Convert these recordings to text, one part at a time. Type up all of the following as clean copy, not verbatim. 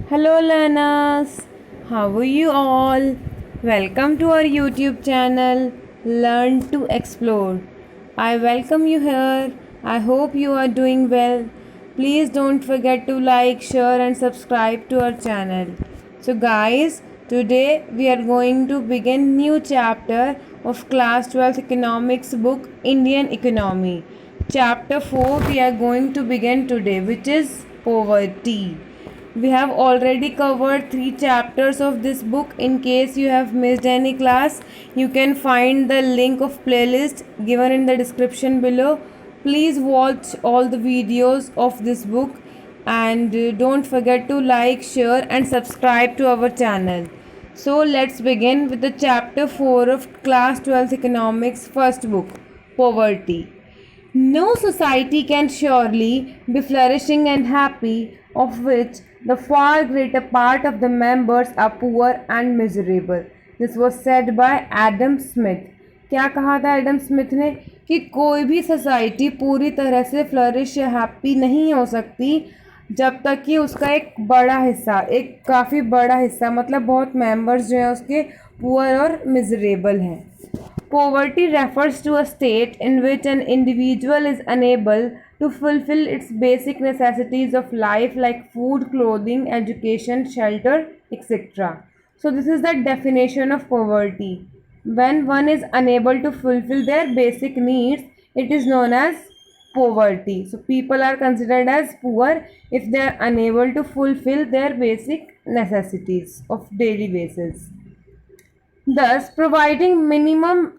Hello learners, how are you all? Welcome to our YouTube channel Learn to Explore. I welcome you here. I hope you are doing well. Please don't forget to like, share and subscribe to our channel. So guys, today we are going to begin new chapter of class 12 economics book Indian Economy. Chapter 4 we are going to begin today, which is poverty. We have already covered 3 chapters of this book. In case you have missed any class, you can find the link of playlist given in the description below. Please watch all the videos of this book and don't forget to like, share and subscribe to our channel. So let's begin with the chapter 4 of class 12 economics first book, poverty. No society can surely be flourishing and happy of which the far greater part of the members are poor and miserable. This was said by Adam Smith. क्या कहा था Adam Smith ने कि कोई भी society पूरी तरह से फ्लरिश या हैप्पी नहीं हो सकती जब तक कि उसका एक बड़ा हिस्सा, एक काफ़ी बड़ा हिस्सा मतलब बहुत मेंबर्स जो हैं उसके पुअर और मिजरेबल हैं. Poverty refers to a state in which an individual is unable to fulfill its basic necessities of life like food, clothing, education, shelter, etc. So, this is the definition of poverty. When one is unable to fulfill their basic needs, it is known as poverty. So, people are considered as poor if they are unable to fulfill their basic necessities of daily basis. Thus, providing minimum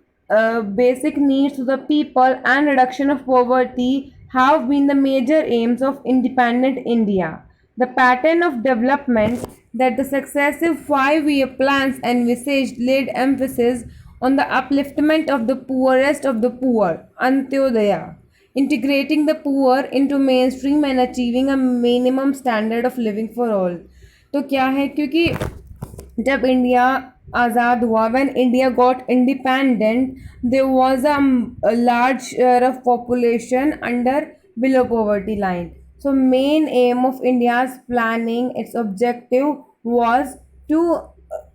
basic needs to the people and reduction of poverty have been the major aims of independent India. The pattern of development that the successive 5-year plans envisaged laid emphasis on the upliftment of the poorest of the poor, Antyodaya, integrating the poor into mainstream and achieving a minimum standard of living for all. तो क्या है, क्योंकि जब India आज़ाद हुआ, when India got independent, there was a large share of population under below poverty line. So main aim of India's planning, its objective was to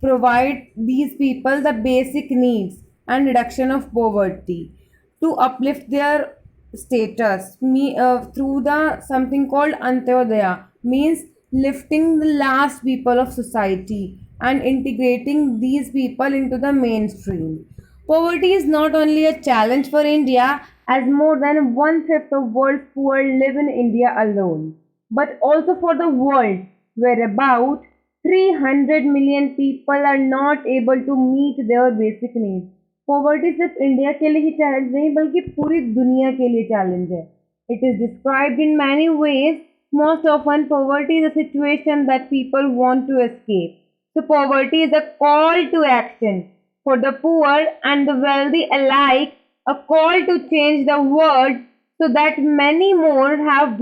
provide these people the basic needs and reduction of poverty, to uplift their status through the something called Antyodaya, means lifting the last people of society and integrating these people into the mainstream. Poverty is not only a challenge for India, as more than one-fifth of world's poor live in India alone, but also for the world, where about 300 million people are not able to meet their basic needs. Poverty सिर्फ India के लिए ही challenge नहीं बल्कि पूरी दुनिया के लिए challenge है. It is described in many ways. Most often, poverty is a situation that people want to escape. So, poverty is a call to action for the poor and the wealthy alike, a call to change the world so that many more have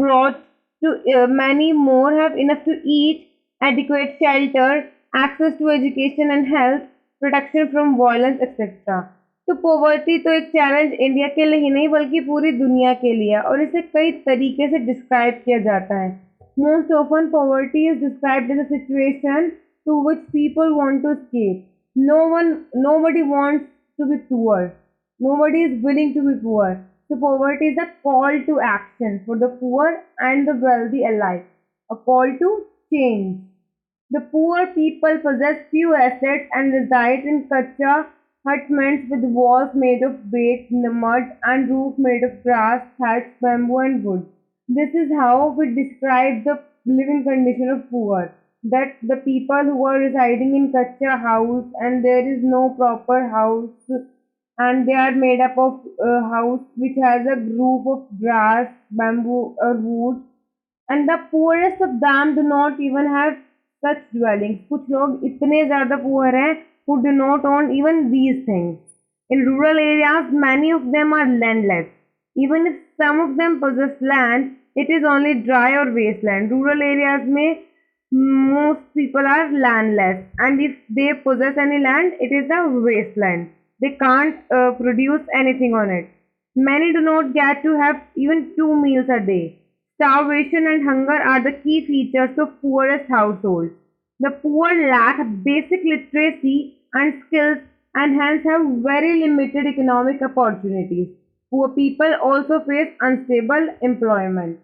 enough to eat, adequate shelter, access to education and health, protection from violence, etc. तो poverty तो एक challenge India के लिए ही नहीं बल्कि पूरी दुनिया के लिए, और इसे कई तरीके से डिस्क्राइब किया जाता है. Most often poverty is described as a situation to which people want to escape. Nobody wants to be poor. Nobody is willing to be poor. So poverty is a call to action for the poor and the wealthy alike, a call to change. The poor people possess few assets and reside in kacha hutments with walls made of baked mud and roof made of grass, thatch, bamboo and wood. This is how we describe the living condition of poor. That the people who are residing in kacha house and there is no proper house and they are made up of house which has a roof of grass, bamboo or wood, and the poorest of them do not even have such dwellings. कुछ लोग इतने ज़्यादा poor हैं who do not own even these things. In rural areas, many of them are landless. Even if some of them possess land, it is only dry or wasteland. Rural areas में most people are landless, and if they possess any land, it is a wasteland. They can't produce anything on it. Many do not get to have even 2 meals a day. Starvation and hunger are the key features of poorest households. The poor lack basic literacy and skills and hence have very limited economic opportunities. Poor people also face unstable employment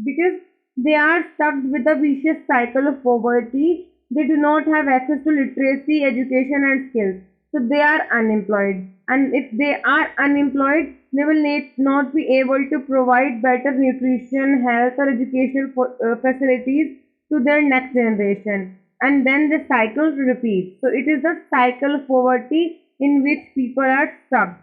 because they are stuck with a vicious cycle of poverty. They do not have access to literacy, education, and skills. So they are unemployed. And if they are unemployed, they will not be able to provide better nutrition, health, or educational facilities to their next generation. And then the cycle repeats. So it is the cycle of poverty in which people are stuck.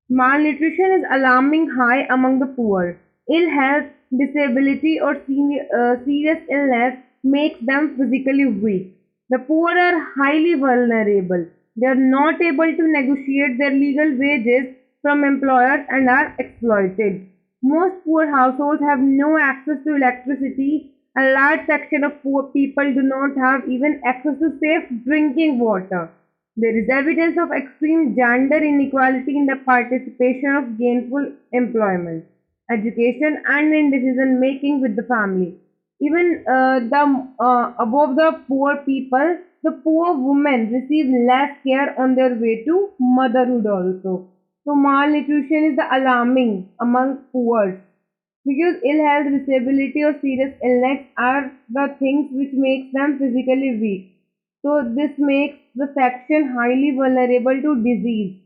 Malnutrition is alarming high among the poor. Ill health, disability, or serious illness makes them physically weak. The poor are highly vulnerable. They are not able to negotiate their legal wages from employers and are exploited. Most poor households have no access to electricity. A large section of poor people do not have even access to safe drinking water. There is evidence of extreme gender inequality in the participation of gainful employment, education, and in decision making with the family. Even the above the poor people, the poor women receive less care on their way to motherhood also. So malnutrition is alarming among poor because ill health, disability, or serious illness are the things which makes them physically weak. So this makes the section highly vulnerable to disease.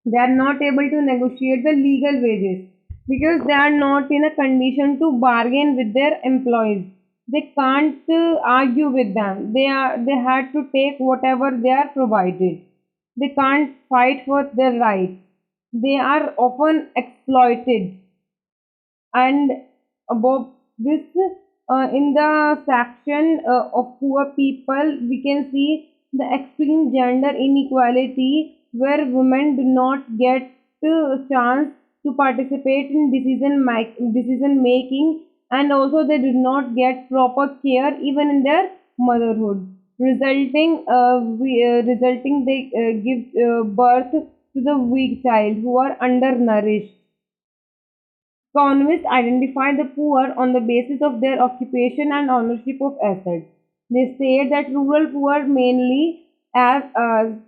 They are not able to negotiate the legal wages because they are not in a condition to bargain with their employees. They can't argue with them. They had to take whatever they are provided. They can't fight for their rights. They are often exploited. And above this, in the section of poor people, we can see the extreme gender inequality where women do not get a chance to participate in decision making, and also they do not get proper care even in their motherhood, resulting they give birth to the weak child who are undernourished. Economists identify the poor on the basis of their occupation and ownership of assets. They state that rural poor mainly as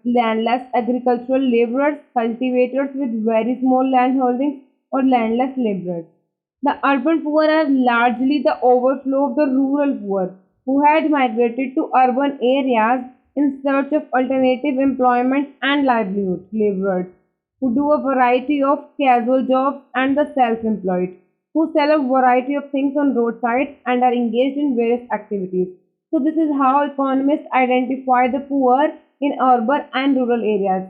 landless agricultural laborers, cultivators with very small land holdings, or landless laborers. The urban poor are largely the overflow of the rural poor who had migrated to urban areas in search of alternative employment and livelihood. Laborers who do a variety of casual jobs and the self-employed who sell a variety of things on roadsides and are engaged in various activities. So this is how economists identify the poor in urban and rural areas.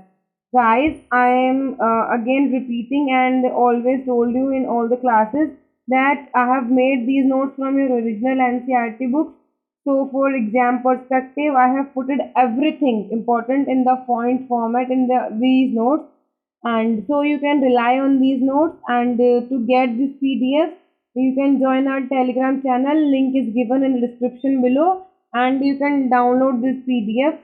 Guys, I am again repeating and always told you in all the classes that I have made these notes from your original NCRT books. So for exam perspective, I have put it everything important in the point format in these notes, and so you can rely on these notes. And to get this PDF, you can join our Telegram channel. Link is given in the description below, and you can download this PDF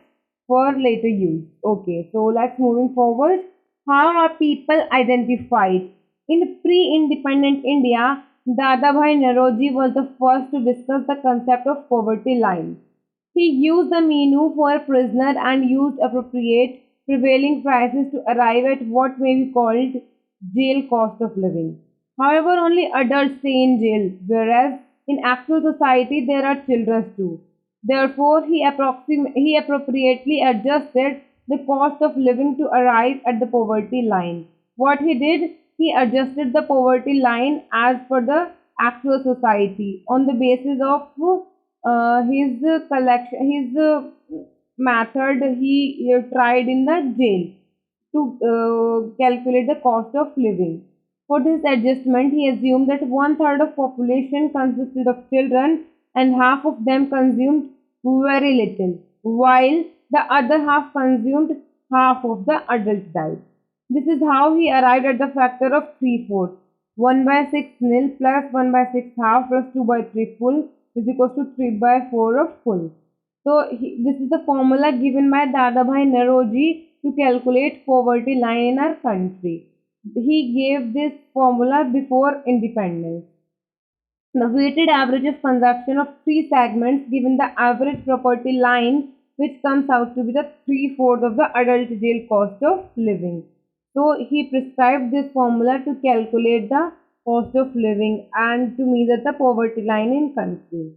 for later use. Okay, so let's moving forward. How are people identified? In pre-independent India, Dadabhai Naroji was the first to discuss the concept of poverty line. He used the menu for a prisoner and used appropriate prevailing prices to arrive at what may be called jail cost of living. However, only adults stay in jail, whereas in actual society there are children too. Therefore, he appropriately adjusted the cost of living to arrive at the poverty line. What he did, he adjusted the poverty line as per the actual society on the basis of his method he tried in the jail to calculate the cost of living. For this adjustment, he assumed that one third of population consisted of children and half of them consumed very little, while the other half consumed half of the adult diet. This is how he arrived at the factor of 3/4. 1 by 6 nil plus 1 by 6 half plus 2 by 3 full is equals to 3 by 4 of full. So this is the formula given by Dadabhai Naroji to calculate poverty line in our country. He gave this formula before independence. The weighted average of consumption of three segments given the average property line, which comes out to be the three-fourths of the adult real cost of living. So he prescribed this formula to calculate the cost of living and to measure the poverty line in country.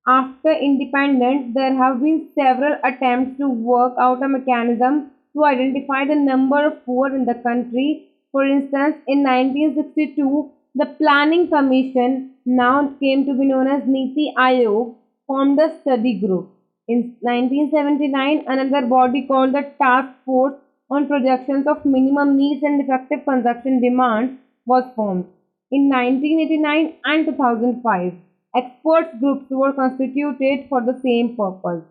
After independence, there have been several attempts to work out a mechanism to identify the number of poor in the country. For instance, in 1962, the Planning Commission, now came to be known as Niti Aayog, formed a study group. In 1979, another body called the Task Force on Projections of Minimum Needs and Effective Consumption Demand was formed. In 1989 and 2005, experts groups were constituted for the same purpose.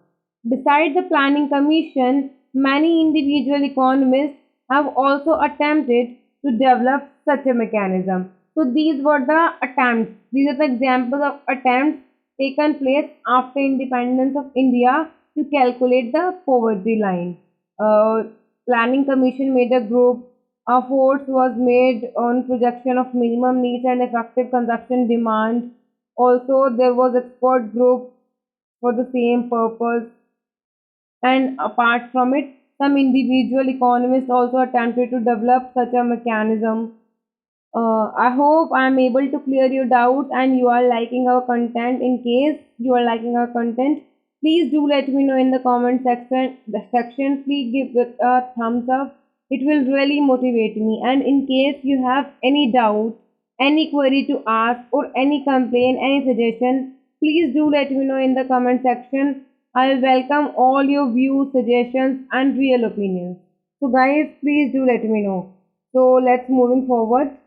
Besides the Planning Commission, many individual economists have also attempted to develop such a mechanism. So these were the attempts. These are the examples of attempts taken place after independence of India to calculate the poverty line. Uh, Planning Commission made a group. A force was made on projection of minimum needs and effective consumption demand. Also, there was expert group for the same purpose. And apart from it, some individual economists also attempted to develop such a mechanism. I hope I am able to clear your doubts and you are liking our content. In case you are liking our content, please do let me know in the comment section. Please give it a thumbs up. It will really motivate me. And in case you have any doubt, any query to ask, or any complaint, any suggestion, please do let me know in the comment section. I will welcome all your views, suggestions, and real opinions. So, guys, please do let me know. So, let's moving forward.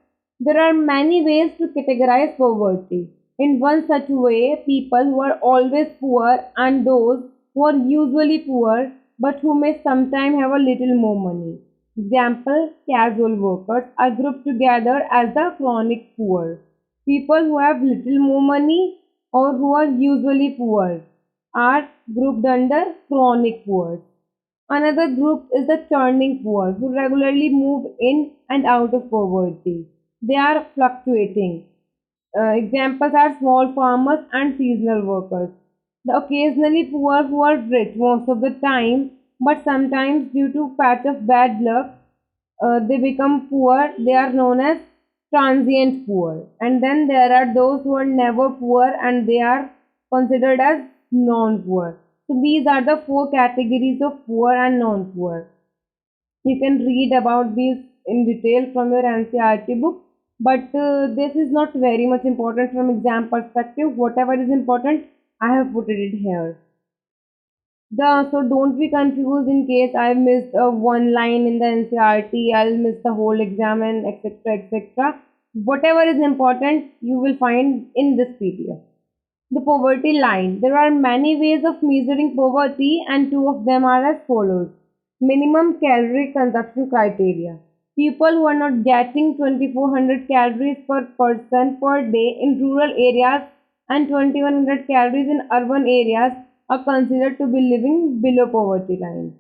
There are many ways to categorize poverty. In one such way, people who are always poor and those who are usually poor but who may sometimes have a little more money. Example, casual workers are grouped together as the chronic poor. People who have little more money or who are usually poor are grouped under chronic poor. Another group is the churning poor, who regularly move in and out of poverty. They are fluctuating. Examples are small farmers and seasonal workers. The occasionally poor who are rich most of the time, but sometimes due to patch of bad luck, they become poor. They are known as transient poor. And then there are those who are never poor and they are considered as non-poor. So these are the four categories of poor and non-poor. You can read about these in detail from your NCRT book, but this is not very much important from exam perspective. Whatever is important, I have put it here. So don't be confused in case I missed one line in the NCRT, I'll miss the whole exam and etc. etc. Whatever is important, you will find in this PDF. The poverty line. There are many ways of measuring poverty, and two of them are as follows. Minimum calorie consumption criteria. People who are not getting 2400 calories per person per day in rural areas and 2100 calories in urban areas are considered to be living below poverty line.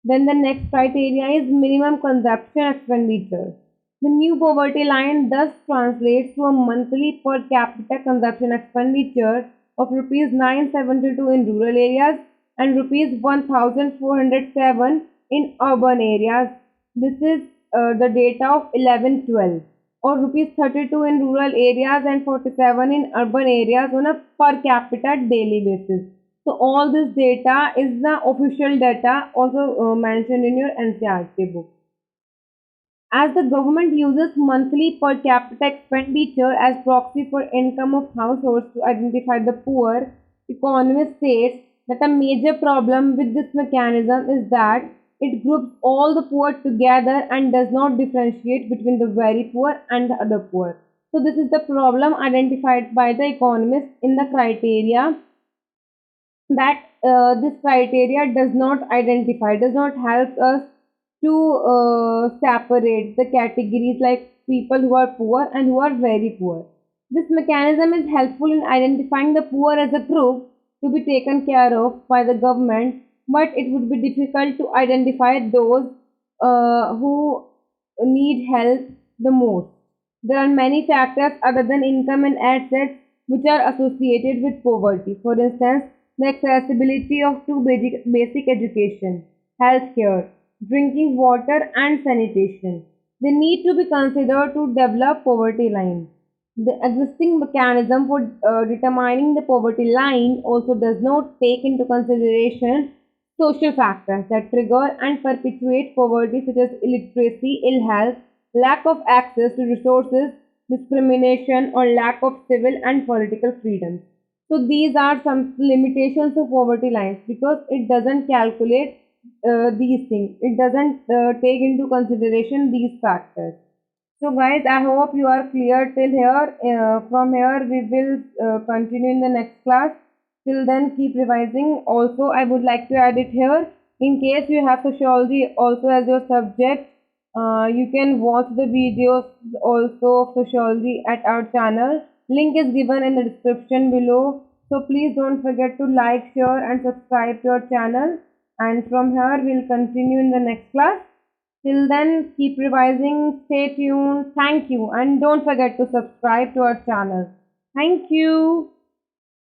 Then the next criteria is minimum consumption expenditure. The new poverty line thus translates to a monthly per capita consumption expenditure of rupees 972 in rural areas and rupees 1407 in urban areas. This is the data of 11-12, or rupees 32 in rural areas and 47 in urban areas on a per capita daily basis. So all this data is the official data also mentioned in your NCRT book. As the government uses monthly per capita expenditure as proxy for income of households to identify the poor, economist states that a major problem with this mechanism is that it groups all the poor together and does not differentiate between the very poor and the other poor. So this is the problem identified by the economist in the criteria, that this criteria does not help us to separate the categories like people who are poor and who are very poor. This mechanism is helpful in identifying the poor as a group to be taken care of by the government, but it would be difficult to identify those who need help the most. There are many factors other than income and assets which are associated with poverty. For instance, the accessibility of to basic education, healthcare, drinking water, and sanitation. They need to be considered to develop poverty line. The existing mechanism for determining the poverty line also does not take into consideration social factors that trigger and perpetuate poverty, such as illiteracy, ill health, lack of access to resources, discrimination, or lack of civil and political freedoms. So these are some limitations of poverty lines because it doesn't calculate these things. It doesn't take into consideration these factors. So guys, I hope you are clear till here. From here, we will continue in the next class. Till then, keep revising. Also, I would like to add it here. In case you have sociology also as your subject, you can watch the videos also of sociology at our channel. Link is given in the description below. So please don't forget to like, share, and subscribe to our channel. And from here, we'll continue in the next class. Till then, keep revising, stay tuned. Thank you, and don't forget to subscribe to our channel. Thank you.